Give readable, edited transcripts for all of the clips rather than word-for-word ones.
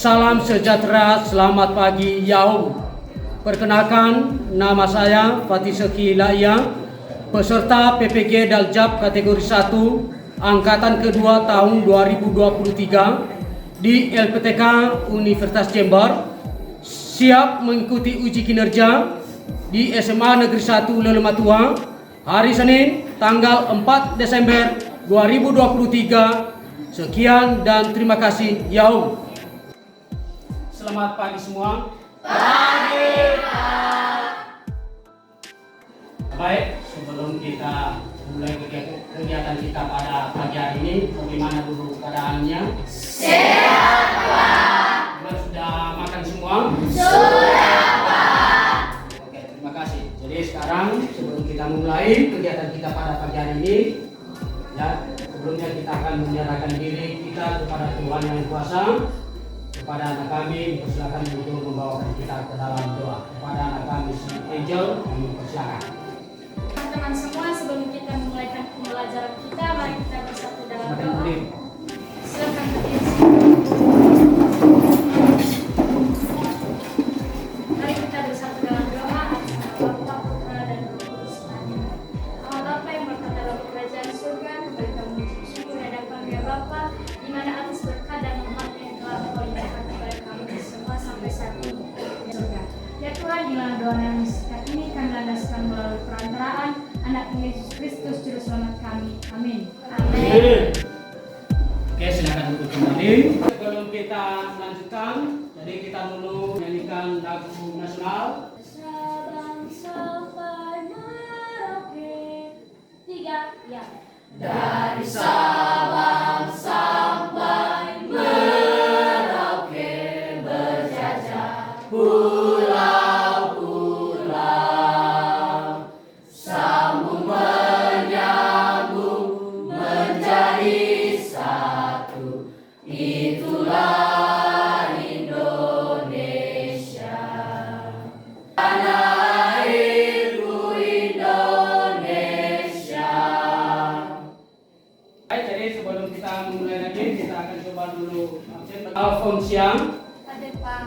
Salam sejahtera, selamat pagi Yaum. Perkenalkan, nama saya Fatih Seki Laya, peserta PPG Daljab kategori 1 Angkatan kedua tahun 2023 di LPTK Universitas Jember, siap mengikuti uji kinerja di SMA Negeri 1 Lelematua hari Senin tanggal 4 Desember 2023. Sekian dan terima kasih Yaum. Selamat pagi semua. Pagi, Pak. Baik, sebelum kita mulai kegiatan kita pada pagi hari ini, bagaimana dulu keadaannya? Sehat, Pak. Sudah makan semua? Sudah, Pak. Oke, terima kasih. Jadi sekarang sebelum kita mulai kegiatan kita pada pagi hari ini, ya, sebelumnya kita akan menyerahkan diri kita kepada Tuhan Yang Kuasa. Kepada anak kami, persilakan untuk membawakan kita ke dalam doa. Kepada anak kami si Angel, kami persilakan. Teman-teman semua, sebelum kita memulai pembelajaran kita, mari kita bersatu dalam doa. Silakan berdiri. Mari kita bersatu dalam doa atas nama Bapa, Putra, dan Roh Kudus. Amin. Allah Bapa yang berkata dalam kerajaan surga, kembali kami mengucap syukur dan hadapan ya Bapa, di mana atas berkat dan rahmat yang telah Engkau limpahkan kepada kami semua sampai saat ini di surga. Ya Tuhan, di dalam doa yang saat ini kami landaskan melalui perantaraan Anak Yesus Kristus Juru Selamat kami. Amin. Amin. Oke, silakan duduk kembali. Sebelum kita melanjutkan, jadi kita dulu menyanyikan lagu nasional. Sampai Merauke. 3, ya. Dari Sabang sampai Merauke berjajah pulau-pulau, sambung menyambung menjadi satu, itulah Indonesia. Tanah airku Indonesia. Baik, jadi sebelum kita mulai lagi, kita akan coba dulu absen. Alfonsian, Hadir Pak.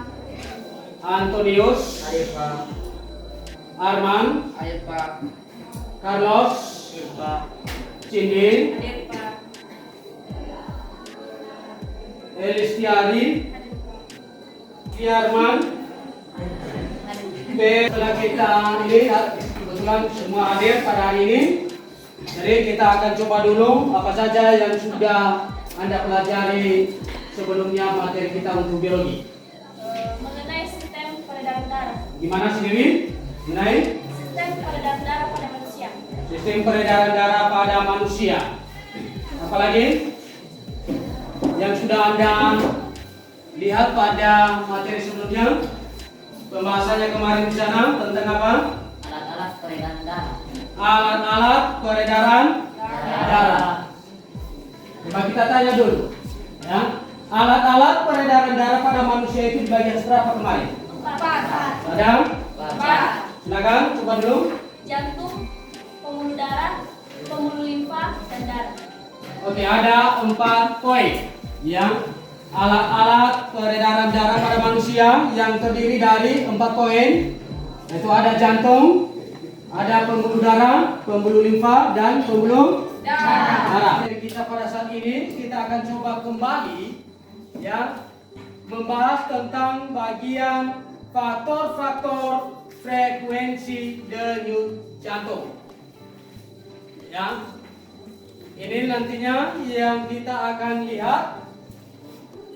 Antonius, Ayo Pak, Arman, ayo Pak, Carlos, ayo Pak, Cindin, Hadir Pak. Elistiari, Kiarman, setelah kita ini kebetulan semua hadir pada hari ini. Jadi kita akan coba dulu apa saja yang sudah Anda pelajari sebelumnya materi kita untuk biologi. Mengenai sistem peredaran darah. Gimana sendiri? Mengenai Sistem peredaran darah pada manusia. sistem peredaran darah pada manusia. Apalagi yang sudah Anda lihat pada materi sebelumnya? Pembahasannya kemarin di sana tentang apa? Alat-alat peredaran darah. Alat-alat peredaran darah. Coba kita tanya dulu, ya. Alat-alat peredaran darah pada manusia itu dibagi berapa kemarin? 4. Ada? 4. Silakan, coba dulu. Jantung, pembuluh darah, pembuluh limfa, dan darah. Oke, ada 4 poin. Ya, alat-alat peredaran darah pada manusia yang terdiri dari 4 poin. Itu ada jantung, ada pembuluh darah, pembuluh limfa, dan pembuluh darah. Jadi kita pada saat ini kita akan coba kembali, ya, membahas tentang bagian faktor-faktor frekuensi denyut jantung. Ya, ini nantinya yang kita akan lihat,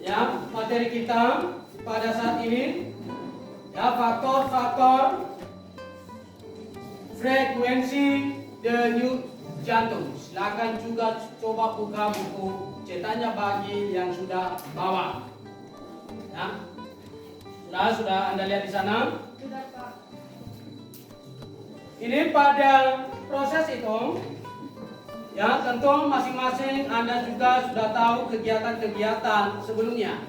ya, materi kita pada saat ini, ya, faktor-faktor frekuensi denyut jantung. Silakan juga coba buka buku cetaknya bagi yang sudah bawa. Ya, sudah Anda lihat di sana. Sudah Pak. Ini pada proses itu, ya, tentu masing-masing Anda juga sudah tahu kegiatan-kegiatan sebelumnya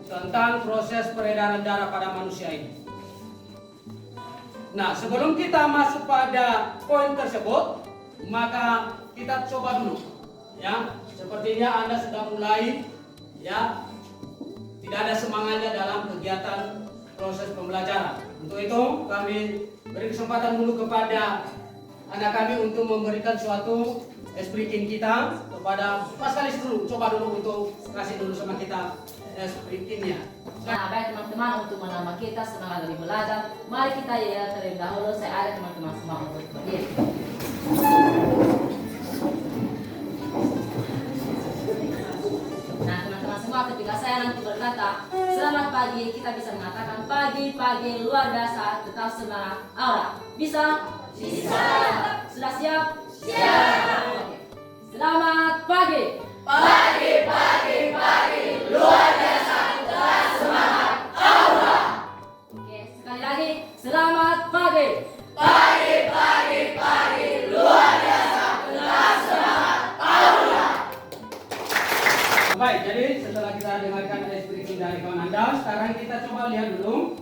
tentang proses peredaran darah pada manusia ini. Nah, sebelum kita masuk pada poin tersebut, maka kita coba dulu, ya. Sepertinya Anda sudah mulai, ya, tidak ada semangatnya dalam kegiatan proses pembelajaran. Untuk itu kami beri kesempatan dulu kepada anak kami untuk memberikan suatu speaking kita kepada Mas Kalis dulu. Coba dulu untuk kasih dulu sama kita speakingnya. Nah, baik teman-teman, untuk menambah kita semangat dari belajar, mari kita ya terlebih dahulu saya ada teman-teman semua untuk berdiri. Nah, teman-teman semua, ketika saya nanti berkata selamat pagi, kita bisa mengatakan pagi luar biasa, tetap semangat. Aura, bisa? Bisa. Sudah siap? Siap. Oke. Selamat pagi. Pagi, luar biasa, tetap semangat. Aura. Oke, sekali lagi, selamat pagi. Pagi, luar biasa, tetap semangat. Aura. Baik, jadi setelah kita dengarkan speaking dari kawan Anda, sekarang kita coba lihat dulu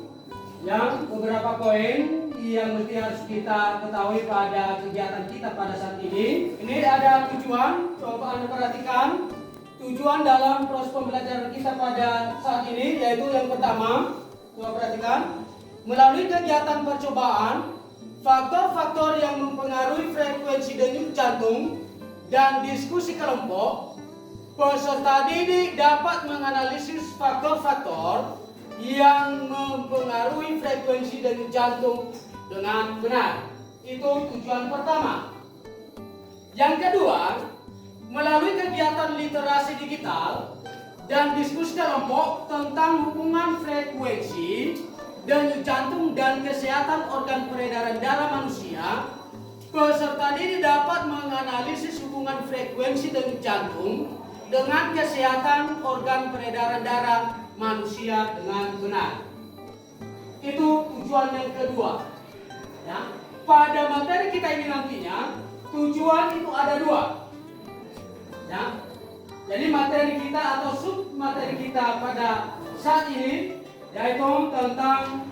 yang beberapa poin yang mesti harus kita ketahui pada kegiatan kita pada saat ini. Ini ada tujuan, coba Anda perhatikan. Tujuan dalam proses pembelajaran kita pada saat ini yaitu yang pertama, coba perhatikan, melalui kegiatan percobaan, faktor-faktor yang mempengaruhi frekuensi denyut jantung dan diskusi kelompok, peserta didik dapat menganalisis faktor-faktor yang mempengaruhi frekuensi denyut jantung dengan benar. Itu tujuan pertama. Yang kedua, melalui kegiatan literasi digital dan diskusi kelompok tentang hubungan frekuensi denyut jantung dan kesehatan organ peredaran darah manusia, peserta didik dapat menganalisis hubungan frekuensi denyut jantung dengan kesehatan organ peredaran darah manusia dengan benar. Itu tujuan yang kedua. Ya. Pada materi kita ini nantinya, tujuan itu ada dua. Ya. Jadi materi kita atau sub materi kita pada saat ini yaitu tentang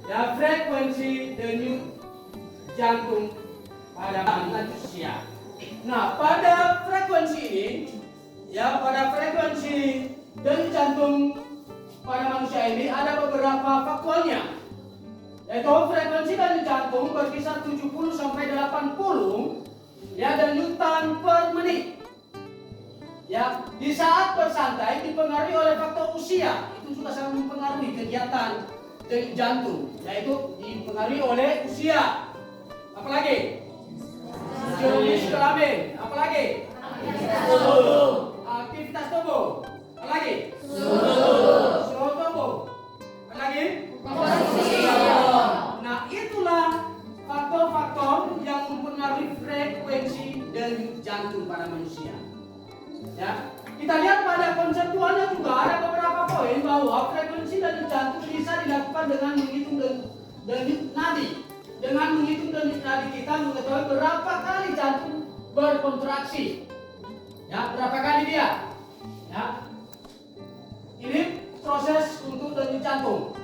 ya frekuensi denyut jantung pada manusia. Nah, pada frekuensi ini, ya pada frekuensi denyut jantung pada manusia ini ada beberapa faktornya. Yaitu frekuensi denyut jantung berkisar 70 sampai 80 ya denyutan per menit. Ya, di saat bersantai dipengaruhi oleh faktor usia, itu juga sangat mempengaruhi kegiatan denyut jantung, yaitu dipengaruhi oleh usia. Apalagi? Jenis kelamin. Apalagi? Aktivitas tubuh. Apalagi? Suhu tubuh. Apalagi? Nah, itulah faktor-faktor yang mempengaruhi frekuensi denyut jantung pada manusia. Ya, kita lihat pada konseptualnya juga ada beberapa poin bahwa frekuensi denyut jantung bisa dilakukan dengan menghitung denyut nadi. Dengan menghitung denyut nadi kita mengetahui berapa kali jantung berkontraksi. Ya, berapa kali dia? Ya. Ini proses untuk denyut jantung.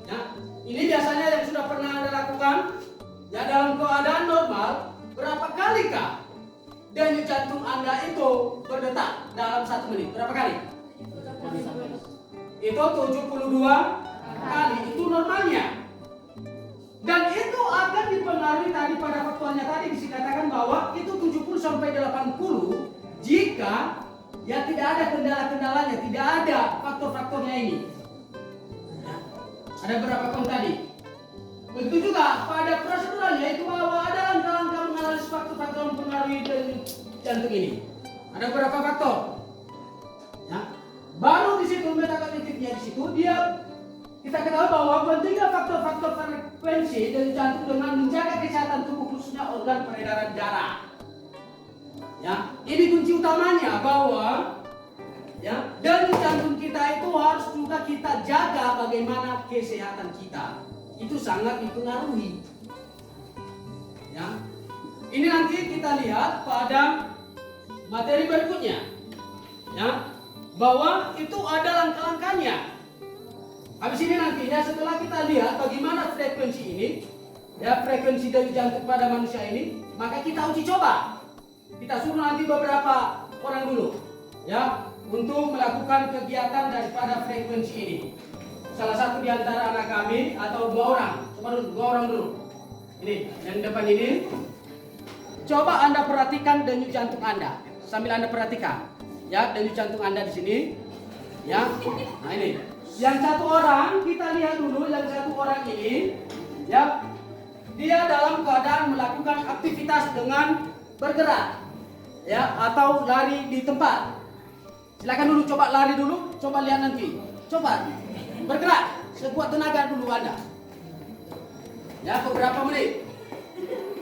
Ya. Ini biasanya yang sudah pernah Anda lakukan. Ya, dalam keadaan normal, berapa kali kah denyut jantung Anda itu berdetak dalam 1 menit? Berapa kali? Itu 72 kali. Itu normalnya. Dan itu akan dipengaruhi tadi pada faktornya tadi dikatakan bahwa itu 70 sampai 80 jika ya tidak ada kendala-kendalanya, tidak ada faktor-faktornya ini. Ya. Ada berapa poin tadi? Begitu juga pada proseduralnya itu bahwa ada langkah-langkah menganalisis faktor-faktor yang mempengaruhi denyut jantung ini. Ada berapa faktor? Ya. Baru di situ metakognitifnya di situ kita ketahui bahwa pentingnya faktor-faktor frekuensi denyut jantung dengan menjaga kesehatan tubuh khususnya organ peredaran darah. Ya, ini kunci utamanya bahwa ya denyut jantung kita itu harus juga kita jaga bagaimana kesehatan kita. Itu sangat dipengaruhi. Ya. Ini nanti kita lihat pada materi berikutnya. Ya, bahwa itu ada langkah-langkahnya. Habis ini nantinya setelah kita lihat bagaimana frekuensi ini, ya frekuensi denyut jantung pada manusia ini, maka kita uji coba. Kita suruh nanti beberapa orang dulu, ya untuk melakukan kegiatan daripada frekuensi ini. Salah satu di antara anak kami atau dua orang, dua orang dulu. Ini yang depan ini. Coba Anda perhatikan denyut jantung Anda. Sambil Anda perhatikan, ya, denyut jantung Anda di sini. Ya. Nah, ini. Yang satu orang, kita lihat dulu yang satu orang ini, ya. Dia dalam keadaan melakukan aktivitas dengan bergerak, ya, atau lari di tempat. Silakan dulu coba lari dulu, coba lihat nanti. Coba bergerak, sekuat tenaga dulu Anda. Ya, beberapa menit.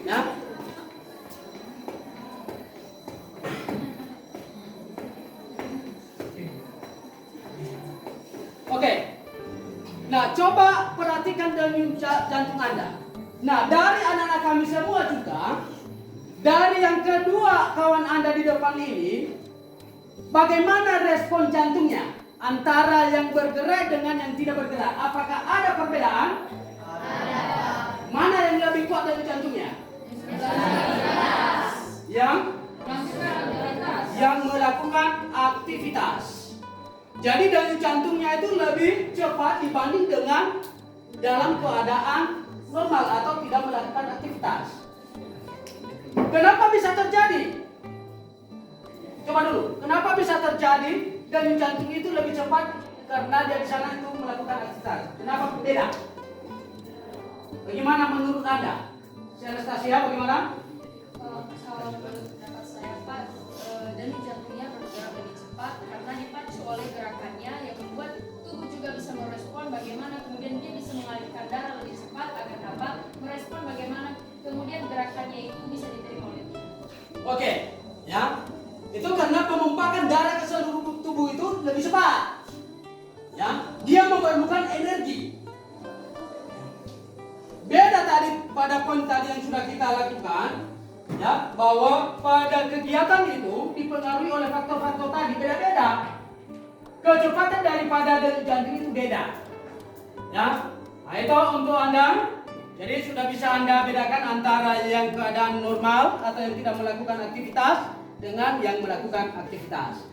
Ya. Oke. Nah, coba perhatikan denyut jantung Anda. Nah, dari anak-anak kami semua juga, dari yang kedua kawan Anda di depan ini, bagaimana respon jantungnya antara yang bergerak dengan yang tidak bergerak? Apakah ada perbedaan? Ada. Mana yang lebih kuat denyut jantungnya? Yang melakukan aktivitas. Jadi denyut jantungnya itu lebih cepat dibanding dengan dalam keadaan normal atau tidak melakukan aktivitas. Kenapa bisa terjadi? Coba dulu, kenapa bisa terjadi denyut jantung itu lebih cepat? Karena dia di sana itu melakukan aktivitas. Kenapa beda? Bagaimana menurut Anda? Si Anastasia, bagaimana? Kalau menurut pendapat saya Pak, denyut jantungnya bergerak lebih cepat karena dipacu oleh gerakannya yang membuat tubuh juga bisa merespon bagaimana kemudian dia bisa mengalirkan darah lebih cepat agar dapat merespon bagaimana kemudian gerakannya itu bisa diterima oleh tubuh. Oke, ya. Itu karena pemumpakan darah ke seluruh tubuh itu lebih cepat. Ya, dia memerlukan energi. Beda tadi pada poin tadi yang sudah kita lakukan, ya, bahwa pada kegiatan itu dipengaruhi oleh faktor-faktor tadi beda-beda. Kecepatan daripada denyut jantung itu beda. Ya, nah itu untuk Anda. Jadi sudah bisa Anda bedakan antara yang keadaan normal atau yang tidak melakukan aktivitas dengan yang melakukan aktivitas.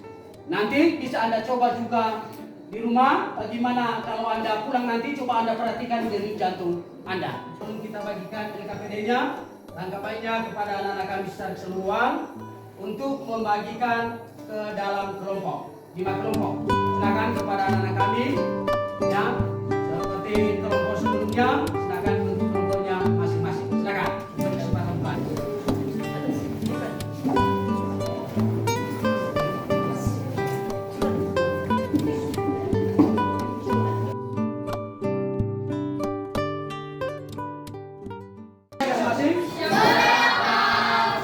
Nanti bisa Anda coba juga di rumah. Bagaimana kalau Anda pulang nanti, coba Anda perhatikan denyut jantung Anda. Sebelum kita bagikan LKPD-nya, langkah baiknya kepada anak-anak kami secara keseluruhan untuk membagikan ke dalam kelompok, 5 kelompok. Silakan kepada anak-anak kami, ya, seperti kelompok sebelumnya. Silakan untuk kelompoknya masing-masing. Silakan beri kesempatan Pak.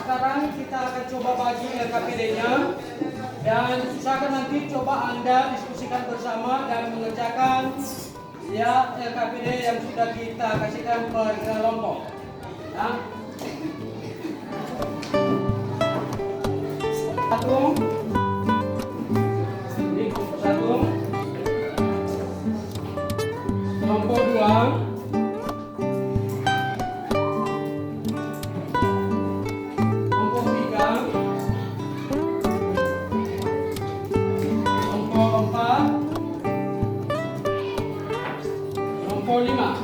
Sekarang kita akan coba bagi LKPD-nya dan usahakan nanti coba Anda diskusikan bersama dan mengerjakan ya LKPD yang sudah kita kasihkan per kelompok. Ya. Satu. Ini kelompok 1. Kelompok 2. Kelompok 5.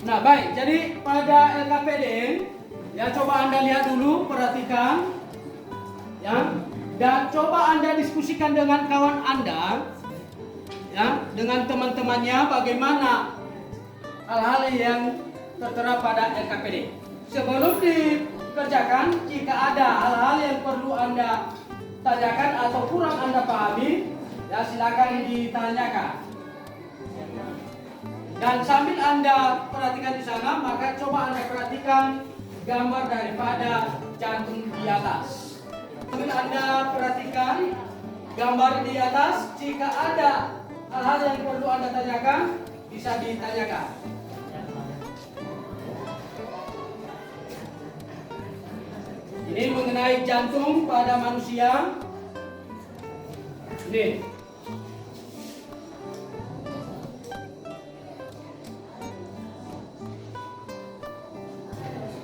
Nah baik, jadi pada LKPD ya coba Anda lihat dulu, perhatikan ya, dan coba Anda diskusikan dengan kawan Anda ya, dengan teman-temannya bagaimana hal-hal yang tertera pada LKPD. Sebelum dikerjakan, jika ada hal-hal yang perlu Anda tanyakan atau kurang Anda pahami, ya silakan ditanyakan. Dan sambil Anda perhatikan di sana, maka coba Anda perhatikan gambar daripada jantung di atas. Sambil Anda perhatikan gambar di atas, jika ada hal-hal yang perlu Anda tanyakan, bisa ditanyakan. Ini mengenai jantung pada manusia. Ini.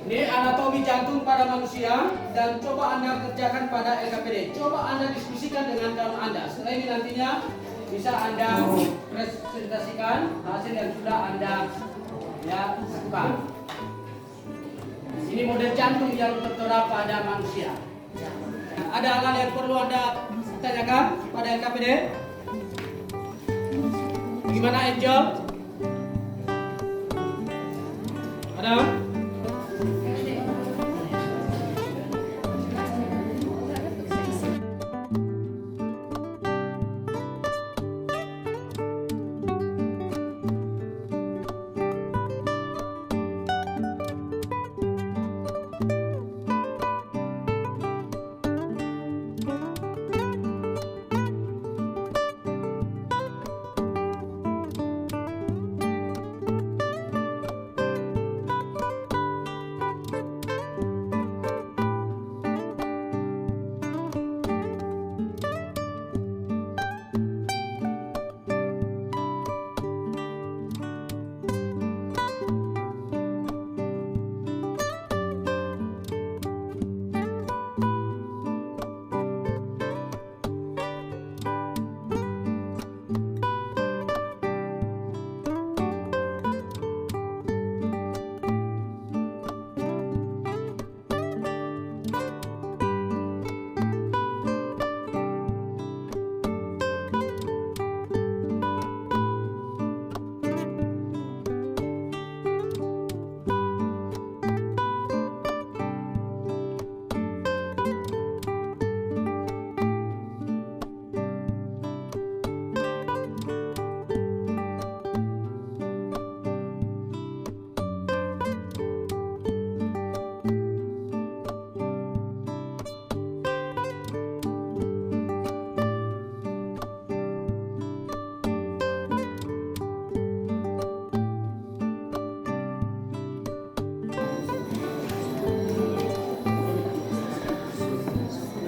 Ini anatomi jantung pada manusia dan coba Anda kerjakan pada LKPD. Coba Anda diskusikan dengan kawan Anda. Setelah ini nantinya bisa Anda presentasikan hasil yang sudah Anda lakukan. Ini model jantung yang tertera pada manusia. Ada hal yang perlu Anda tanyakan pada LKPD? Gimana Angel? Ada?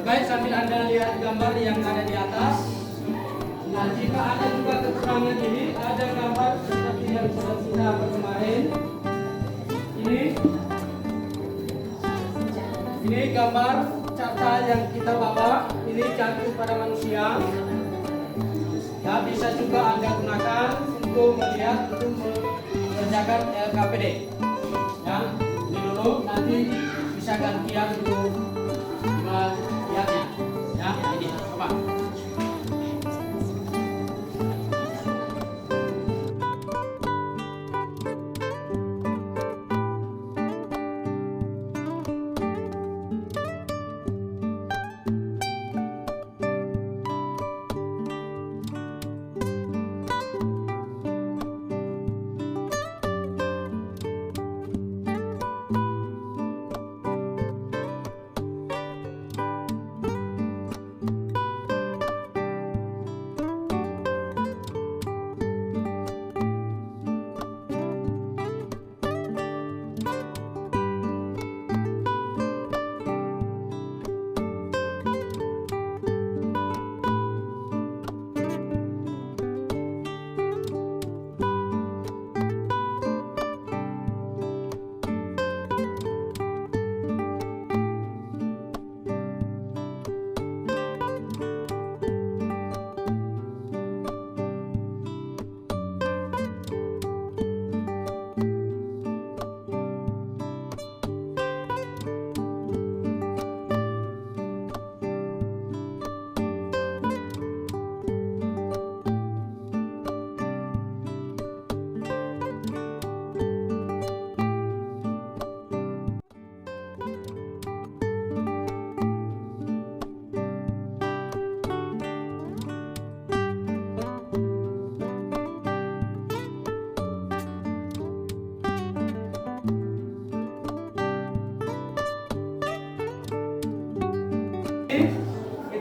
Baik, sambil Anda lihat gambar yang ada di atas. Nah, jika ada juga kekurangan ini, ada gambar seperti yang sudah kita dapat kemarin. Ini gambar carta yang kita bawa. Ini jantung pada manusia. Ya, bisa juga Anda gunakan untuk melihat, untuk mengerjakan LKPD. Ya, ini dulu, nanti bisa gantian untuk melihatnya. Ya, ini coba.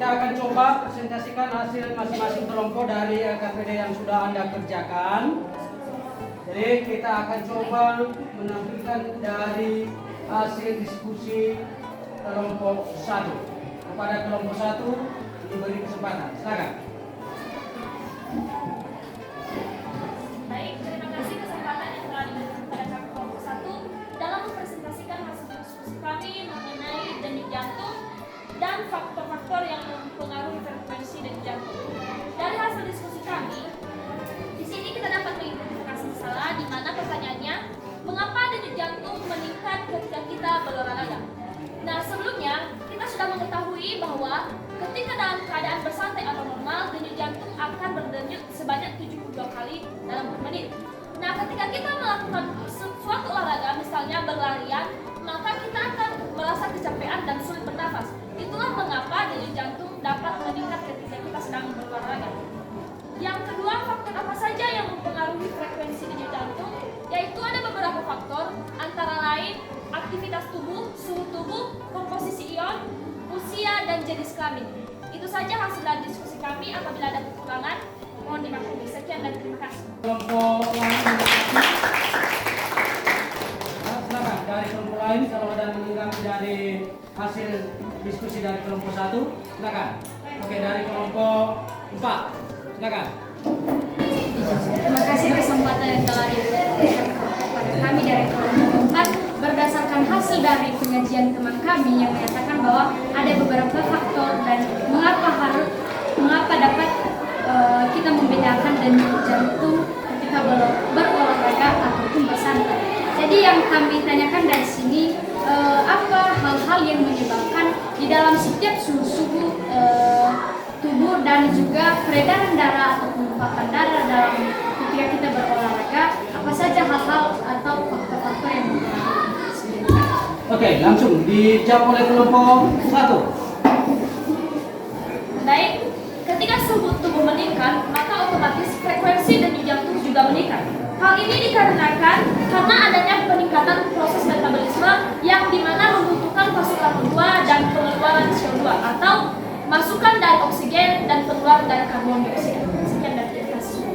Kita akan coba presentasikan hasil masing-masing kelompok dari LKPD yang sudah Anda kerjakan. Jadi kita akan coba menampilkan dari hasil diskusi kelompok 1. Kepada kelompok 1 diberi kesempatan. Silakan. Baik, terima kasih kesempatan yang telah diberikan kepada kelompok 1 dalam mempresentasikan hasil menit. Nah, ketika kita melakukan suatu olahraga, misalnya berlarian, maka kita akan merasa kecapean dan sulit bernafas. Itulah mengapa denyut jantung dapat meningkat ketika kita sedang berolahraga. Yang kedua, faktor apa saja yang mempengaruhi frekuensi denyut jantung? Yaitu ada beberapa faktor, antara lain aktivitas tubuh, suhu tubuh, komposisi ion, usia, dan jenis kelamin. Itu saja hasil dari diskusi kami. Apabila ada kekurangan, mohon dimaklumi. Sekian dan terima kasih. Kelompok lain silakan dari kelompok lain kalau ada menanggapi dari hasil diskusi dari kelompok 1, silakan. Oke, dari kelompok 4, silakan. Terima kasih kesempatan yang telah diberikan kepada kami dari kelompok 4. Berdasarkan hasil dari pengajian teman kami yang menyatakan bahwa ada beberapa faktor dan mengapa dapat kita membedakan denyut jantung ketika berolahraga ataupun bersantai. Jadi yang kami tanyakan dari sini, apa hal-hal yang menyebabkan di dalam setiap suhu tubuh dan juga peredaran darah atau penumpang darah dalam ketika kita berolahraga, apa saja hal-hal atau faktor-faktor yang mempengaruhi. Oke, langsung dijawab oleh kelompok 1. Baik, ketika suhu tubuh meningkat, maka otomatis frekuensi denyut jantung juga meningkat. Hal ini dikarenakan karena adanya peningkatan proses metabolisme yang dimana membutuhkan pasukan O2 dan pengeluaran CO2 atau masukan dari oksigen dan pengeluaran dari karbon dioksida. Sekian dan terima kasih.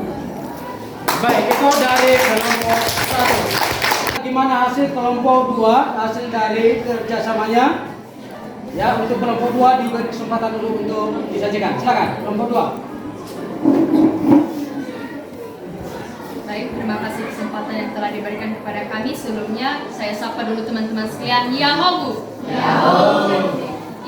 Baik, itu dari kelompok 1. Bagaimana hasil kelompok 2, hasil dari kerjasamanya? Ya, untuk kelompok 2 diberi kesempatan dulu untuk disajikan. Silakan, kelompok 2. Baik, terima kasih kesempatan yang telah diberikan kepada kami. Sebelumnya, saya sapa dulu teman-teman sekalian. Yahoo!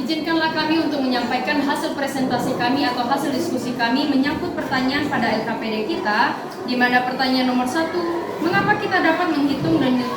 Izinkanlah kami untuk menyampaikan hasil presentasi kami atau hasil diskusi kami menyangkut pertanyaan pada LKPD kita, di mana pertanyaan nomor 1, mengapa kita dapat menghitung denyut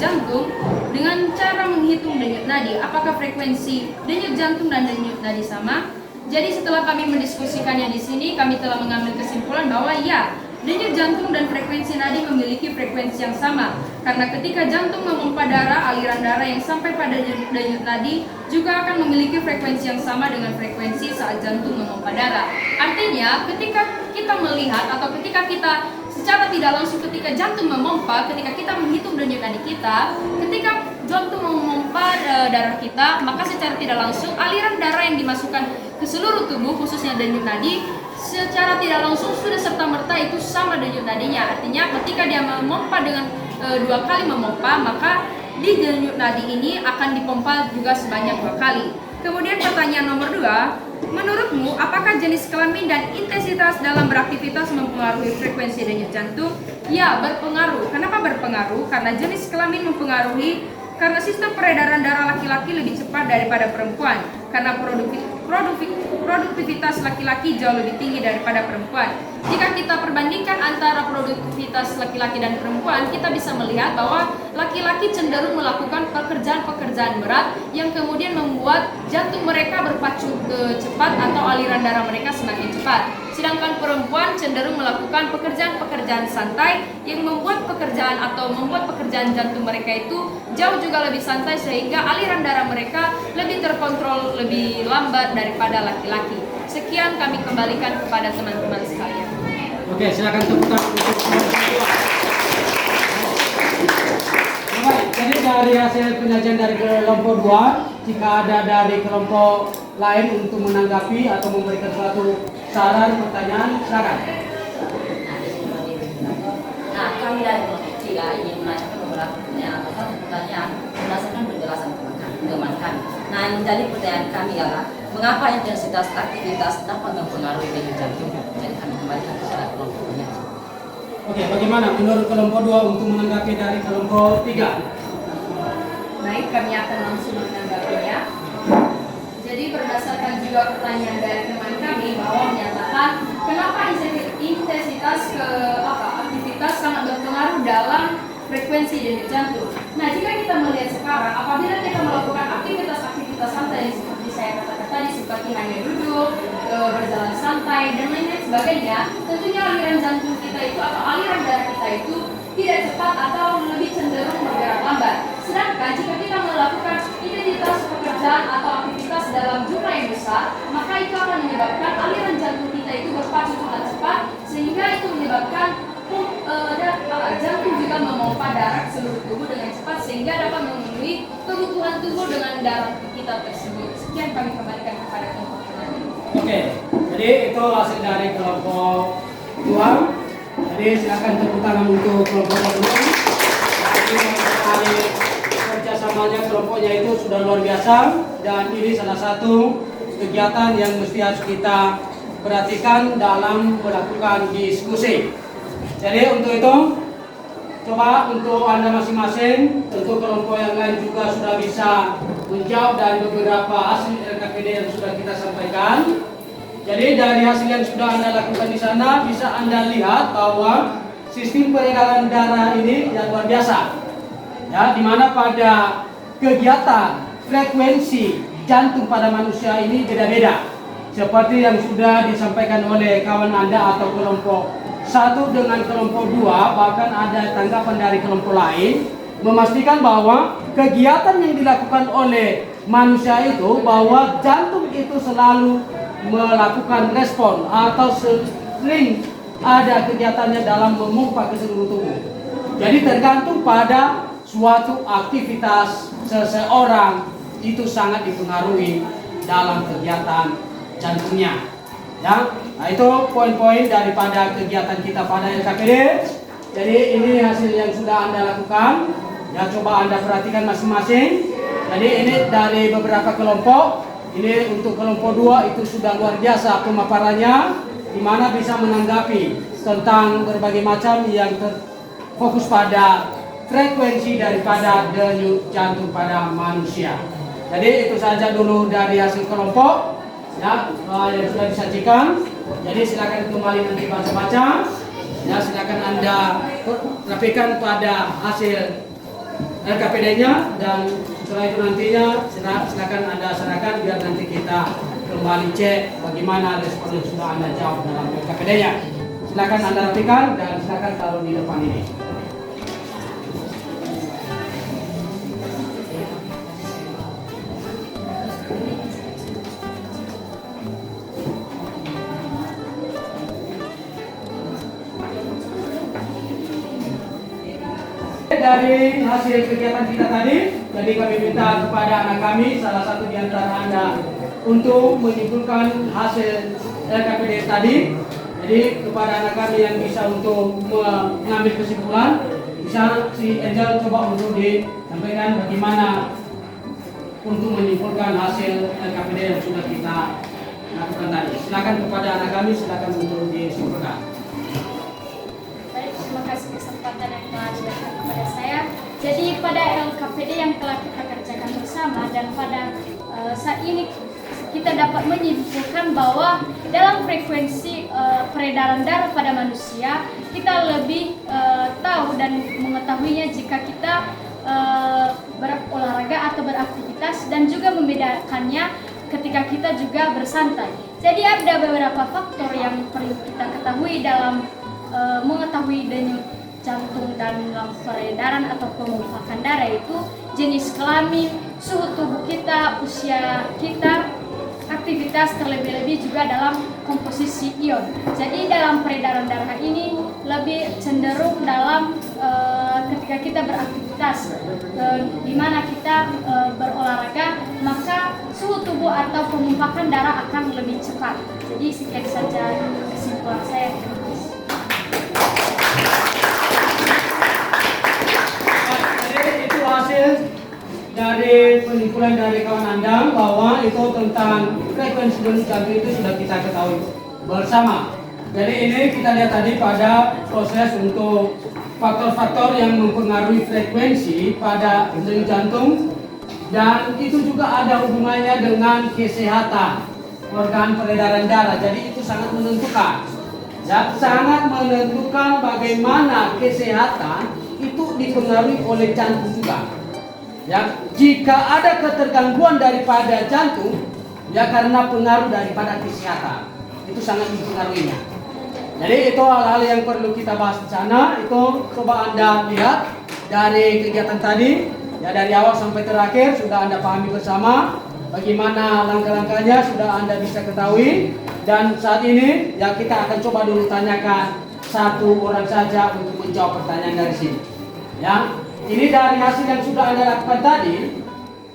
jantung dengan cara menghitung denyut nadi? Apakah frekuensi denyut jantung dan denyut nadi sama? Jadi setelah kami mendiskusikannya di sini, kami telah mengambil kesimpulan bahwa ya, denyut jantung dan frekuensi nadi memiliki frekuensi yang sama. Karena ketika jantung memompa darah, aliran darah yang sampai pada denyut nadi juga akan memiliki frekuensi yang sama dengan frekuensi saat jantung memompa darah. Artinya, ketika kita melihat atau ketika kita secara tidak langsung ketika jantung memompa, ketika kita menghitung denyut nadi kita, ketika jantung memompa darah kita, maka secara tidak langsung aliran darah yang dimasukkan ke seluruh tubuh, khususnya denyut nadi, secara tidak langsung sudah serta-merta itu sama denyut nadinya. Artinya ketika dia memompa dengan 2 kali memompa, maka di denyut nadi ini akan dipompa juga sebanyak 2 kali. Kemudian pertanyaan nomor 2, menurutmu apakah jenis kelamin dan intensitas dalam beraktivitas mempengaruhi frekuensi denyut jantung? Ya, berpengaruh. Kenapa berpengaruh? Karena jenis kelamin mempengaruhi karena sistem peredaran darah laki-laki lebih cepat daripada perempuan. Karena produktivitas laki-laki jauh lebih tinggi daripada perempuan. Jika kita perbandingkan antara produktivitas laki-laki dan perempuan, kita bisa melihat bahwa laki-laki cenderung melakukan pekerjaan-pekerjaan berat yang kemudian membuat jantung mereka berpacu cepat atau aliran darah mereka semakin cepat. Sedangkan perempuan cenderung melakukan pekerjaan-pekerjaan santai yang membuat pekerjaan jantung mereka itu jauh juga lebih santai sehingga aliran darah mereka lebih terkontrol, lebih lambat daripada laki-laki. Sekian kami kembalikan kepada teman-teman sekalian. Oke, silakan tepuk tangan untuk kelompok 2. Baik, jadi dari hasil penyajian dari kelompok 2, jika ada dari kelompok lain untuk menanggapi atau memberikan suatu saran, pertanyaan, silakan. Nah, kami dari kelompok 3 ingin menanyakan beberapa pertanyaan atau satu pertanyaan berdasarkan penjelasan teman kami. Nah, yang menjadi pertanyaan kami adalah mengapa intensitas aktivitas dapat mempengaruhi denyut jantung? Jadi kami kembalikan kepada kelompoknya. Oke, bagaimana menurut kelompok 2 untuk menanggapi dari kelompok 3? Baik, kami akan langsung menanggapinya. Jadi berdasarkan juga pertanyaan dari teman kami bahwa menyatakan kenapa intensitas aktivitas sangat berpengaruh dalam frekuensi denyut jantung. Nah, jika kita melihat sekarang, apabila kita melakukan aktivitas santai seperti saya katakan tadi, seperti hanya duduk, berjalan santai dan lain-lain sebagainya, tentunya aliran jantung kita itu atau aliran kita itu tidak cepat atau lebih cenderung bergerak lambat. Sedangkan jika kita melakukan intensitas pekerjaan atau aktivitas dalam jumlah yang besar, maka itu akan menyebabkan aliran jantung kita itu berpacu sangat cepat, sehingga itu menyebabkan jantung juga memompa darah ke seluruh tubuh dengan cepat, sehingga dapat memenuhi kebutuhan tubuh dengan darah kita tersebut. Sekian kami kembalikan kepada kelompok penanya. Oke, jadi itu hasil dari kelompok 2. Jadi silakan tepuk tangan untuk kelompok 2. Jadi hari kerjasamanya kelompoknya itu sudah luar biasa, dan ini salah satu kegiatan yang mesti harus kita perhatikan dalam melakukan diskusi. Jadi untuk itu, coba untuk Anda masing-masing, untuk kelompok yang lain juga sudah bisa menjawab dari beberapa hasil LKPD yang sudah kita sampaikan. Jadi dari hasil yang sudah Anda lakukan di sana, bisa Anda lihat bahwa sistem peredaran darah ini yang luar biasa. Ya, di mana pada kegiatan frekuensi jantung pada manusia ini beda-beda. Seperti yang sudah disampaikan oleh kawan Anda atau kelompok 1 dengan kelompok 2, bahkan ada tanggapan dari kelompok lain memastikan bahwa kegiatan yang dilakukan oleh manusia itu, bahwa jantung itu selalu melakukan respon atau sering ada kegiatannya dalam memompa ke seluruh tubuh. Jadi tergantung pada suatu aktivitas seseorang, itu sangat dipengaruhi dalam kegiatan jantungnya. Ya, nah itu poin-poin daripada kegiatan kita pada LKPD. Jadi ini hasil yang sudah Anda lakukan. Ya, coba Anda perhatikan masing-masing. Jadi ini dari beberapa kelompok. Ini untuk kelompok 2 itu sudah luar biasa pemaparannya, di mana bisa menanggapi tentang berbagai macam yang terfokus pada frekuensi daripada denyut jantung pada manusia. Jadi itu saja dulu dari hasil kelompok ya, yang sudah disajikan. Jadi silakan kembali nanti baca-baca. Ya, silakan Anda rapikan pada hasil LKPD-nya, dan setelah itu nantinya silakan Anda serahkan biar nanti kita kembali cek bagaimana respon yang sudah Anda jawab dalam LKPD-nya. Silakan Anda rapikan dan silakan taruh di depan ini. Dari hasil kegiatan kita tadi, jadi kami minta kepada anak kami, salah satu di antara Anda, untuk menyimpulkan hasil LKPD tadi. Jadi kepada anak kami yang bisa untuk mengambil kesimpulan, bisa si Angel coba untuk disampaikan bagaimana untuk menyimpulkan hasil LKPD yang sudah kita lakukan tadi. Silakan kepada anak kami, silakan untuk disimpulkan. Terima kasih kesempatan yang telah diberikan kepada saya. Jadi pada LKPD yang telah kita kerjakan bersama, dan pada saat ini kita dapat menyimpulkan bahwa dalam frekuensi peredaran darah pada manusia, kita lebih tahu dan mengetahuinya jika kita berolahraga atau beraktivitas, dan juga membedakannya ketika kita juga bersantai. Jadi ada beberapa faktor yang perlu kita ketahui dalam mengetahui denyut jantung dan peredaran atau pemumpakan darah, itu jenis kelamin, suhu tubuh kita, usia kita, aktivitas, terlebih-lebih juga dalam komposisi ion. Jadi dalam peredaran darah ini lebih cenderung dalam ketika kita beraktivitas, di mana kita berolahraga, maka suhu tubuh atau pemumpakan darah akan lebih cepat. Jadi sekian saja kesimpulan saya. Jadi itu hasil dari penyimpulan dari kawan Anda, bahwa itu tentang frekuensi denyut jantung itu sudah kita ketahui bersama. Jadi ini kita lihat tadi pada proses untuk faktor-faktor yang mempengaruhi frekuensi pada denyut jantung, dan itu juga ada hubungannya dengan kesehatan organ peredaran darah. Jadi itu sangat menentukan. Ya, sangat menentukan bagaimana kesehatan itu dipengaruhi oleh jantung juga. Ya, jika ada ketergangguan daripada jantung, ya karena pengaruh daripada kesehatan, itu sangat mempengaruhinya. Jadi itu hal-hal yang perlu kita bahas di sana. Itu coba Anda lihat dari kegiatan tadi, ya dari awal sampai terakhir sudah Anda pahami bersama. Bagaimana langkah-langkahnya sudah Anda bisa ketahui. Dan saat ini ya kita akan coba dulu tanyakan satu orang saja untuk menjawab pertanyaan dari sini. Ya, ini dari hasil yang sudah Anda lakukan tadi.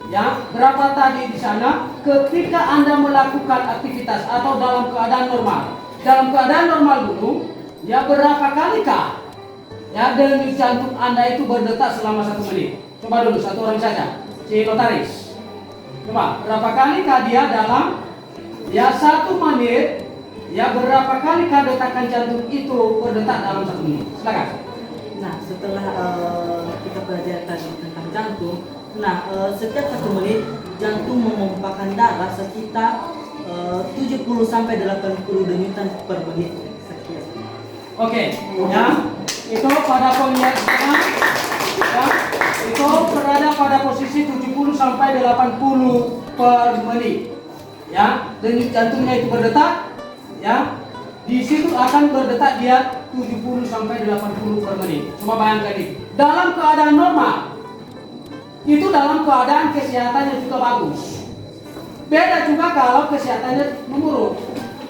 Ya, berapa tadi di sana ketika Anda melakukan aktivitas atau dalam keadaan normal. Dalam keadaan normal dulu, ya berapa kalikah ya denyut jantung Anda itu berdetak selama 1 menit? Coba dulu satu orang saja, si notaris. Coba, berapa kalikah dia dalam ya 1 menit, ya berapa kalikah detakan jantung itu berdetak dalam 1 menit? Silakan. Nah, setelah kita pelajari tadi tentang jantung, setiap 1 menit jantung memompahkan darah sekitar 70 sampai 80 denyutan per menit. Sekian. Oke, ya itu pada pengingat sekarang, ya itu berada pada posisi 70 sampai 80 per menit. Ya, denyut jantungnya itu berdetak, ya di situ akan berdetak dia 70 sampai 80 per menit. Coba bayangkan ini. Dalam keadaan normal, itu dalam keadaan kesehatannya juga bagus. Beda juga kalau kesehatannya menurun.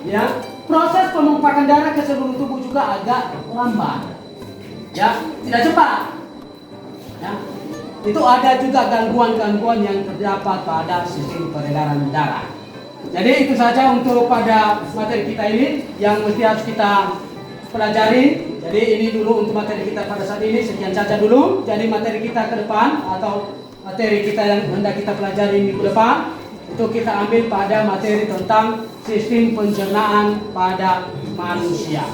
Ya, proses pemumpakan darah ke seluruh tubuh juga agak lambat. Ya, tidak cepat. Ya, itu ada juga gangguan-gangguan yang terdapat pada sistem peredaran darah. Jadi itu saja untuk pada materi kita ini yang mesti harus kita pelajari. Jadi ini dulu untuk materi kita pada saat ini, sekian saja dulu. Jadi materi kita ke depan atau materi kita yang hendak kita pelajari minggu depan itu kita ambil pada materi tentang sistem pencernaan pada manusia.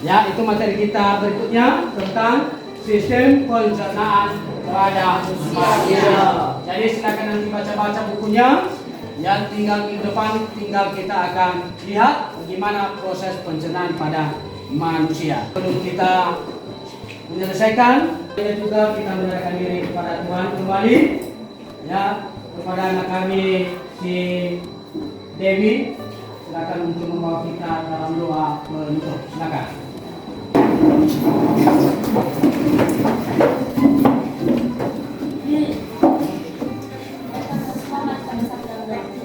Ya, itu materi kita berikutnya tentang sistem pencernaan pada manusia. Jadi silakan nanti baca-baca bukunya. Ya, tinggal minggu depan tinggal kita akan lihat bagaimana proses pencernaan pada manusia. Sebelum kita menyelesaikan, kita juga kita menyerahkan diri kepada Tuhan kembali. Ya, kepada anak kami si Dewi, silakan untuk membawa kita dalam doa penutup. Silakan. Selamat pada sabda berarti.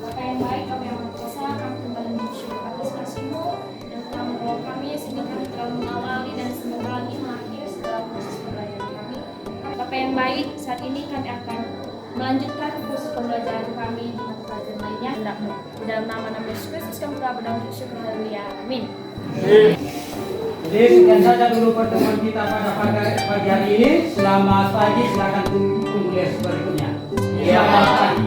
Bapak yang baik, Bapak yang Maha Kuasa, kami kembali bersyukur atas kasih-Mu dan telah membawa kami sehingga kami telah mengawali dan semoga lagi mengakhiri segala proses pembelajaran kami. Bapak yang baik, saat ini kami akan melanjutkan kursus pembelajaran kami di mata pelajaran lainnya. Dalam nama Yesus Kristus kami telah bersyukur. Haleluya. Amin. Jadi sekian saja dulu pertemuan kita pada pagi hari ini. Selamat pagi, silakan tunggu les berikutnya. Selamat pagi.